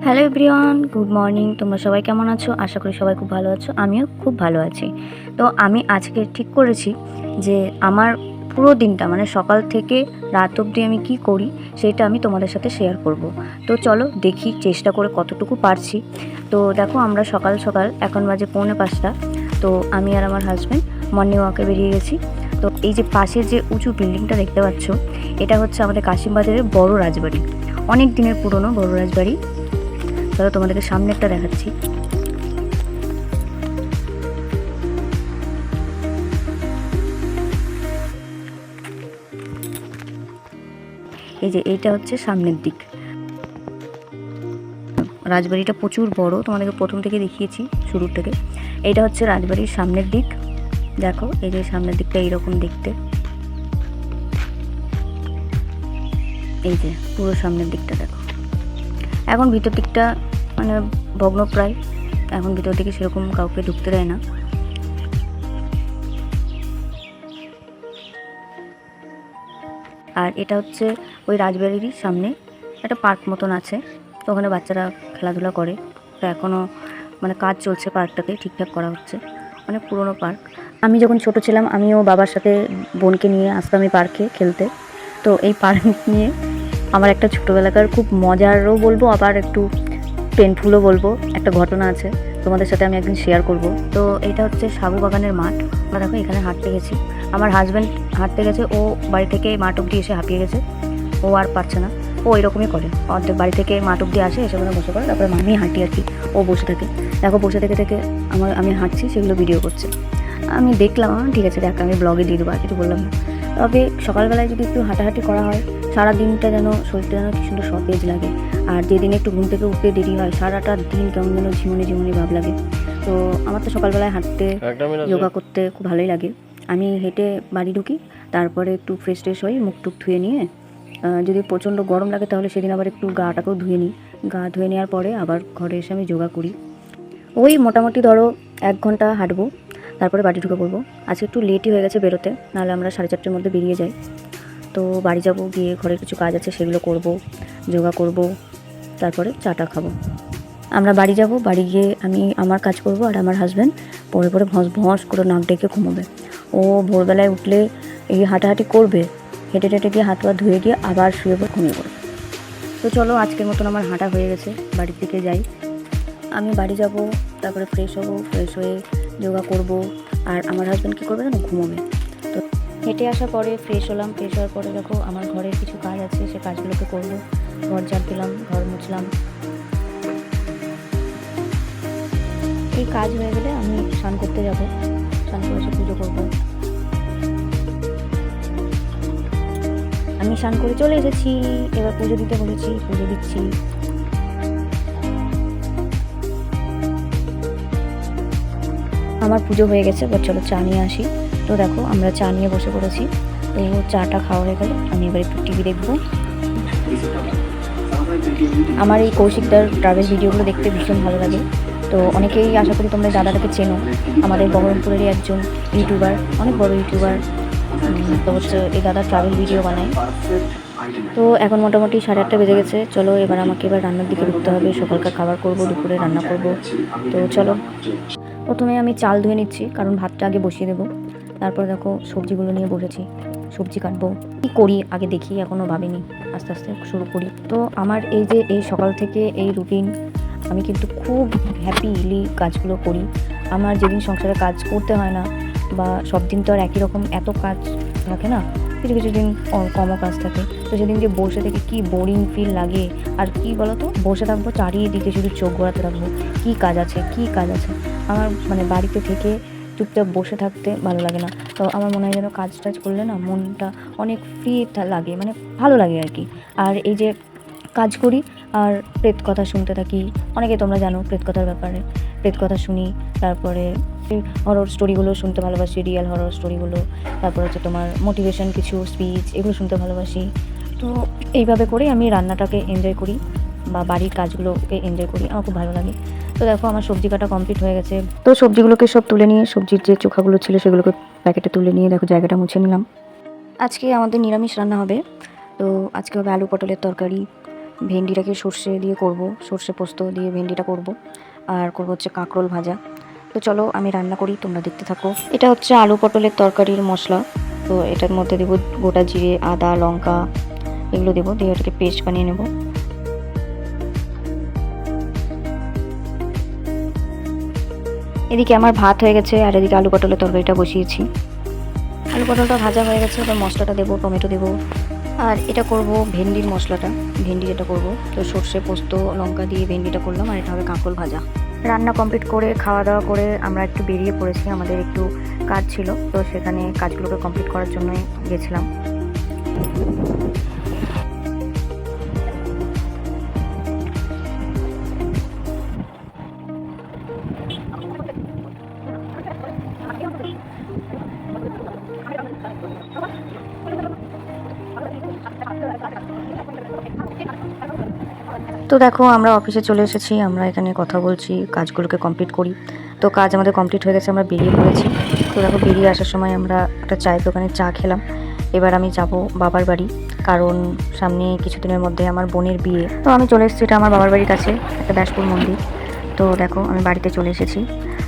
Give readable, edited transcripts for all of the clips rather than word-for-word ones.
Hello everyone, good morning. তোমরা সবাই কেমন আছো? আশা করি সবাই খুব ভালো আছো। আমিও খুব ভালো আছি। তো আমি আজকে ঠিক করেছি যে আমার পুরো দিনটা মানে সকাল থেকে রাত অবধি আমি কি করি সেটা আমি তোমাদের সাথে শেয়ার করব। তো চলো দেখি চেষ্টা করে কতটুকু পারছি। তো দেখো আমরা সকাল সকাল এখন বাজে 4:45। তো আমি আর আমার হাজব্যান্ড মর্নিং ওয়াকে বেরিয়ে গেছি। তো এই যে পাশের যে উঁচু বিল্ডিংটা দেখতে পাচ্ছ, এটা হচ্ছে আমাদের কাশিমবাজারের বড় রাজবাড়ি। অনেক দিনের পুরনো বড় রাজবাড়ি। চলো তোমাদেরকে সামনেরটা দেখাচ্ছি। এই যে এইটা হচ্ছে সামনের দিক। রাজবাড়িটা প্রচুর বড়, তোমাদেরকে প্রথম থেকে দেখিয়েছি শুরুর থেকে। এইটা হচ্ছে রাজবাড়ির সামনের দিক। দেখো এই যে সামনের দিকটা এইরকম দেখতে। এই যে পুরো সামনের দিকটা দেখো। এখন ভিতর দিকটা মানে ভগ্নপ্রায়, এখন ভিতর দিকে সেরকম কাউকে ঢুকতে দেয় না। আর এটা হচ্ছে ওই রাজবাড়িরই সামনে একটা পার্ক মতন আছে, তো ওখানে বাচ্চারা খেলাধুলা করে। তো এখনও মানে কাজ চলছে, পার্কটাকে ঠিকঠাক করা হচ্ছে। অনেক পুরনো পার্ক। আমি যখন ছোট ছিলাম আমিও বাবার সাথে বোনকে নিয়ে আসতাম এই পার্কে খেলতে। তো এই পার্ক নিয়ে আমার একটা ছোটোবেলাকার খুব মজারও বলবো, আবার একটু পেনফুলও বলবো একটা ঘটনা আছে, তোমাদের সাথে আমি একদিন শেয়ার করব। তো এইটা হচ্ছে সাবু বাগানের মাঠ। আমরা দেখো এখানে হাঁটতে গেছি, আমার হাজব্যান্ড হাঁটতে গেছে, ও বাড়ি থেকে মাঠ অব্দি এসে হাঁপিয়ে গেছে, ও আর পারছে না। ও এরকমই করে, অর্ধেক বাড়ি থেকে মাঠ অব্দি আসে, এসে ওখানে বসে পড়ে, তারপরে আমি হাঁটি আর কি, ও বসে থাকে। দেখো বসে থেকে থেকে আমি হাঁটছি, সেগুলো ভিডিও করছে। আমি দেখলাম, ঠিক আছে দেখ আমি ব্লগে দিয়ে দেবো, আর কিছু বললাম না। তবে সকালবেলায় যদি একটু হাঁটাহাঁটি করা হয়, সারা দিনটা যেন শরীরটা যেন কি সুন্দর সতেজ লাগে। আর যেদিন একটু ঘুম থেকে উঠতে দেরি হয়, সারাটা দিন কেমন যেন ঝিমুনি ঝিমুনি ভাব লাগে। তো আমার তো সকালবেলায় হাঁটতে যোগা করতে খুব ভালোই লাগে। আমি হেঁটে বাড়ি ঢুকি, তারপরে একটু ফ্রেশ ট্রেশ হই, মুখ টুক ধুয়ে নিয়ে যদি প্রচণ্ড গরম লাগে তাহলে সেদিন আবার একটু গাটাকেও ধুয়ে নিই। গা ধুয়ে নেওয়ার পরে আবার ঘরে এসে আমি যোগা করি। ওই মোটামুটি ধরো 1 ঘন্টা হাঁটবো, তারপরে বাড়ি ঢুকে পড়বো। আজকে একটু লেটই হয়ে গেছে বেরোতে, নাহলে আমরা 4:30টার মধ্যে বেরিয়ে যাই। তো বাড়ি যাব, গিয়ে ঘরের কিছু কাজ আছে সেগুলো করব, যোগা করব, তারপরে চাটা খাবো। আমরা বাড়ি যাব, বাড়ি গিয়ে আমি আমার কাজ করব, আর আমার হাজব্যান্ড পরে পরে ভস ভস করে নাক ডেকে ঘুমোবে। ও ভোরবেলায় উঠলে এই হাঁটাহাঁটি করবে, হেঁটে টেটে গিয়ে হাত পা ধুয়ে গিয়ে আবার শুয়ে পড়ে ঘুমিয়ে পড়বে। তো চলো আজকের মতন আমার হাঁটা হয়ে গেছে, বাড়ির দিকে যাই। আমি বাড়ি যাব, তারপরে ফ্রেশ হব, ফ্রেশ হয়ে যোগা করব, আর আমার হাজব্যান্ড কী করবে জানো, ঘুমোবে। তো হেঁটে আসার পরে ফ্রেশ হলাম, ফ্রেশ হওয়ার পরে দেখো আমার ঘরের কিছু কাজ আছে, সে কাজগুলোকে করবো। ঘর ঝাড় দিলাম, ঘর মুছলাম। এই কাজ হয়ে গেলে আমি স্নান করতে যাব, স্নান করে এসে পুজো করব। আমি স্নান করে চলে এসেছি, এবার পুজো দিতে বলেছি, পুজো দিচ্ছি। আমার পুজো হয়ে গেছে, এবার চলো চা নিয়ে আসি। তো দেখো আমরা চা নিয়ে বসে পড়েছি। তো চাটা খাওয়া হয়ে গেলে আমি এবার একটু টিভি দেখবো। আমার এই কৌশিকদার ট্রাভেল ভিডিওগুলো দেখতে ভীষণ ভালো লাগে। তো অনেকেই আশা করি তোমরা দাদাটাকে চেনো, আমাদের বহরমপুরেরই একজন ইউটিউবার, অনেক বড় ইউটিউবার। তো হচ্ছে এই দাদা ট্রাভেল ভিডিও বানায়। তো এখন মোটামুটি 8:30 বেজে গেছে। চলো এবার আমাকে এবার রান্নার দিকে ঢুকতে হবে, সকালকার খাবার করব, দুপুরে রান্না করব। তো চলো প্রথমে আমি চাল ধুয়ে নিচ্ছি, কারণ ভাতটা আগে বসিয়ে দেবো। তারপর দেখো সবজিগুলো নিয়ে বসেছি, সবজি কাটবো। কী করি আগে দেখি, এখনও ভাবিনি, আস্তে আস্তে শুরু করি। তো আমার এই যে এই সকাল থেকে এই রুটিন, আমি কিন্তু খুব হ্যাপিলি কাজগুলো করি। আমার যেদিন সংসারে কাজ করতে হয় না, বা সব দিন তো আর একই রকম এত কাজ থাকে না, কিছু কিছু দিন কমও কাজ থাকে। তো সেদিন যে বসে থেকে কি বোরিং ফিল লাগে। আর কি বলতো, বসে থাকবো চারিদিকে শুধু চোখ ঘোরাতে থাকবো, কী কাজ আছে কী কাজ আছে। আমার মানে বাড়িতে থেকে চুপচাপ বসে থাকতে ভালো লাগে না। তো আমার মনে হয় যেন কাজ টাজ করলে না মনটা অনেক ফ্রি লাগে, মানে ভালো লাগে আর কি। আর এই যে কাজ করি আর প্রেত কথা শুনতে থাকি, অনেকে তোমরা জানো প্রেত কথার ব্যাপারে, প্রেত কথা শুনি। তারপরে হরর স্টোরিগুলো শুনতে ভালোবাসি, রিয়েল হরর স্টোরিগুলো। তারপর হচ্ছে তোমার মোটিভেশন কিছু স্পিচ, এগুলো শুনতে ভালোবাসি। তো এইভাবে করে আমি রান্নাটাকে এনজয় করি, বা বাড়ির কাজগুলোকে এনজয় করি, আমার খুব ভালো লাগে। তো দেখো আমার সবজি কাটা কমপ্লিট হয়ে গেছে। তো সবজিগুলোকে সব তুলে নিয়ে, সবজির যে চোখাগুলো ছিল সেগুলোকে প্যাকেটে তুলে নিয়ে দেখো জায়গাটা মুছে নিলাম। আজকে আমাদের নিরামিষ রান্না হবে। তো আজকে হবে আলু পটলের তরকারি, ভেন্ডিটাকে সর্ষে দিয়ে করব, সর্ষে পোস্ত দিয়ে ভেন্ডিটা করব। আর করব হচ্ছে কাঁকরোল ভাজা। তো চলো আমি রান্না করি, তোমরা দেখতে থাকো। এটা হচ্ছে আলু পটলের তরকারির মশলা। তো এটার মধ্যে দেবো গোটা জিরে, আদা, লঙ্কা, এগুলো দেবো, দিয়ে ওটাকে পেস্ট বানিয়ে নেব। এদিকে আমার ভাত হয়ে গেছে আর এদিকে আলু পটলের তরকারিটা বসিয়েছি। আলু পটলটা ভাজা হয়ে গেছে, এবার মশলাটা দেবো, টমেটো দেবো। আর এটা করব ভেন্ডির মশলাটা, ভেন্ডি যেটা করব। তো সর্ষে পোস্ত লঙ্কা দিয়ে ভেন্ডিটা করলাম, আর এটা হবে কাঁকরোল ভাজা। রান্না কমপ্লিট করে খাওয়া দাওয়া করে আমরা একটু বেরিয়ে পড়েছি, আমাদের একটু কাজ ছিল, তো সেখানে কাজগুলোকে কমপ্লিট করার জন্যই গেছিলাম। তো দেখো আমরা অফিসে চলে এসেছি, আমরা এখানে কথা বলছি, কাজগুলোকে কমপ্লিট করি। তো কাজ আমাদের কমপ্লিট হয়ে গেছে, আমরা বেরিয়ে পড়েছি। তো দেখো বেরিয়ে আসার সময় আমরা একটা চায়ের দোকানে চা খেলাম। এবার আমি যাব বাবার বাড়ি, কারণ সামনে কিছুদিনের মধ্যে আমার বোনের বিয়ে। তো আমি চলে এসেছি, এটা আমার বাবার বাড়ির কাছে একটা ব্যাসপুর মন্দির। তো দেখো আমি বাড়িতে চলে এসেছি,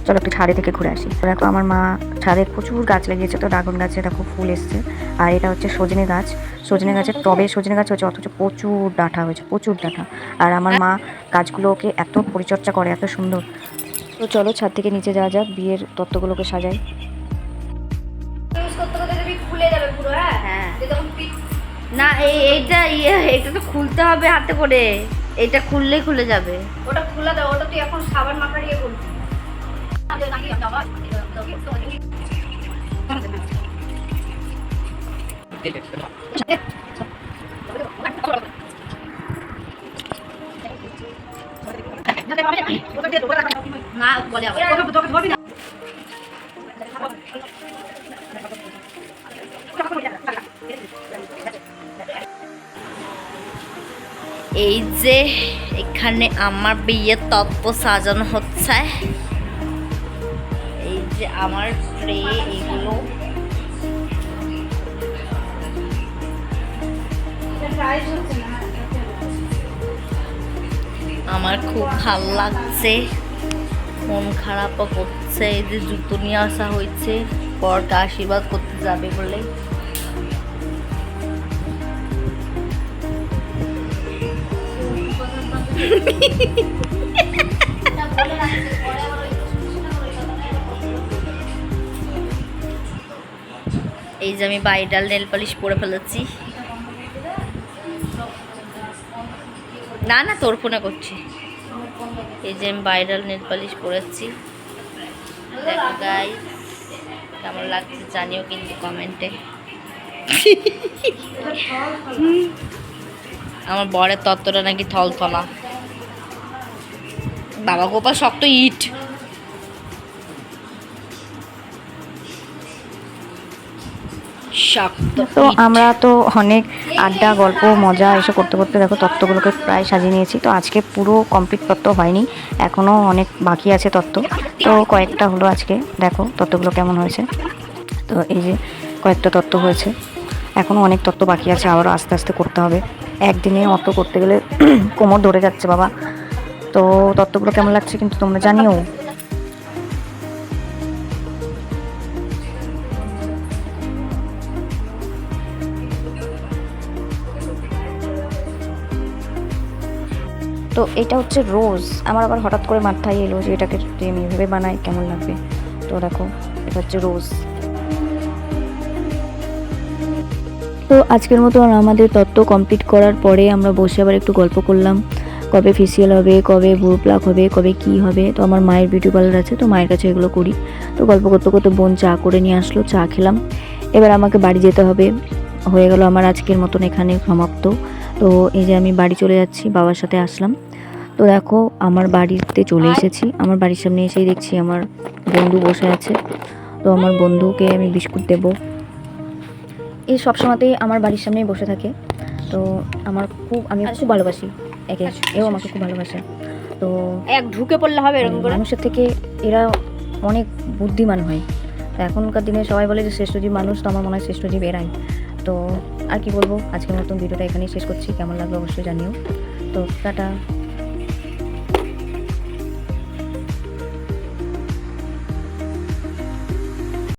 চলো একটু ছাদে থেকে ঘুরে আসি। তো দেখো আমার মা ছাদে প্রচুর গাছ লাগিয়েছে, তো ড্রাগন গাছে দেখো ফুল এসছে। আর এটা হচ্ছে সজনে গাছ, সজনে গাছের টবে সজনে গাছ হচ্ছে, অথচ প্রচুর ডাঁটা হয়েছে, প্রচুর ডাঁটা। আর আমার মা গাছগুলোকে এত পরিচর্যা করে, এত সুন্দর। তো চলো ছাদ থেকে নিচে যাওয়া যাক, বিয়ের তত্ত্বগুলোকে সাজাই। না এইটা এটা তো খুলতে হবে হাতে করে, এটা খুললেই খুলে যাবে। ওটা খোলা দাও, ওটা তুই এখন সাবান মাখা দিয়ে করবি। না বলে এই যে এখানে আমার বিয়ের তত্ত্ব সাজানো হচ্ছে। এই যে আমার ট্রে, এগুলো আমার খুব ভালো লাগছে, মন খারাপও করছে। এই যে জুতো নিয়ে আসা হয়েছে, বরকে আশীর্বাদ করতে যাবে বলে। এই যে আমি ব্রাইডাল নেল পালিশ পরে ফেলেছি। না না তোর ফোনে করছি। এই যে আমি ব্রাইডাল নেল পালিশ পরেছি, দেখো গাইস কেমন লাগছে জানিও কিন্তু কমেন্টে। আমার বরের তত্ত্বটা নাকি থলথলা, বাবা গোপাল শক্ত ইট। তো আমরা তো অনেক আড্ডা গল্প মজা এসব করতে করতে দেখো তত্ত্বগুলোকে প্রায় সাজিয়ে নিয়েছি। তো আজকে পুরো কমপ্লিট তত্ত্ব হয়নি, এখনও অনেক বাকি আছে তত্ত্ব। তো কয়েকটা হলো আজকে, দেখো তত্ত্বগুলো কেমন হয়েছে। তো এই যে কয়েকটা তত্ত্ব হয়েছে, এখনও অনেক তত্ত্ব বাকি আছে, আবারও আস্তে আস্তে করতে হবে। একদিনে অত করতে গেলে কোমর ধরে যাচ্ছে বাবা। তো তত্ত্বগুলো কেমন লাগছে কিন্তু তোমরা জানিও। তো এটা হচ্ছে রোজ, আমার আবার হঠাৎ করে মাথায় এলো যে এটাকে যদি আমি এভাবে বানাই কেমন লাগবে। তো দেখো এটা হচ্ছে রোজ। তো আজকের মতো আমাদের তত্ত্ব কমপ্লিট করার পরে আমরা বসে আবার একটু গল্প করলাম, কবে ফেসিয়াল হবে, কবে বুড়ো প্লাক হবে, কবে কি হবে। তো আমার মায়ের বিউটি পার্লার আছে, তো মায়ের কাছে এগুলো করি। তো গল্প করতে করতে বোন চা করে নিয়ে আসলো, চা খেলাম। এবার আমাকে বাড়ি যেতে হবে, হয়ে গেল আমার আজকের মতন এখানে সমাপ্ত। তো এই যে আমি বাড়ি চলে যাচ্ছি, বাবার সাথে আসলাম। তো দেখো আমার বাড়িতে চলে এসেছি, আমার বাড়ির সামনে এসেই দেখছি আমার বন্ধু বসে আছে। তো আমার বন্ধুকে আমি বিস্কুট দেবো। এই সবসময়তেই আমার বাড়ির সামনেই বসে থাকে। তো আমি খুব ভালোবাসি একে, এও আমাকে খুব ভালোবাসে। তো এক ঢুকে পড়লে হবে এরকম করে। মানুষের থেকে এরা অনেক বুদ্ধিমান হয়। তো এখনকার দিনে সবাই বলে যে শ্রেষ্ঠজীব মানুষ, তো আমার মনে হয় শ্রেষ্ঠজীব এরাই। তো আর কি বলবো, আজকের মতন ভিডিওটা এখানেই শেষ করছি। কেমন লাগলো অবশ্যই জানিও। তো টাটা।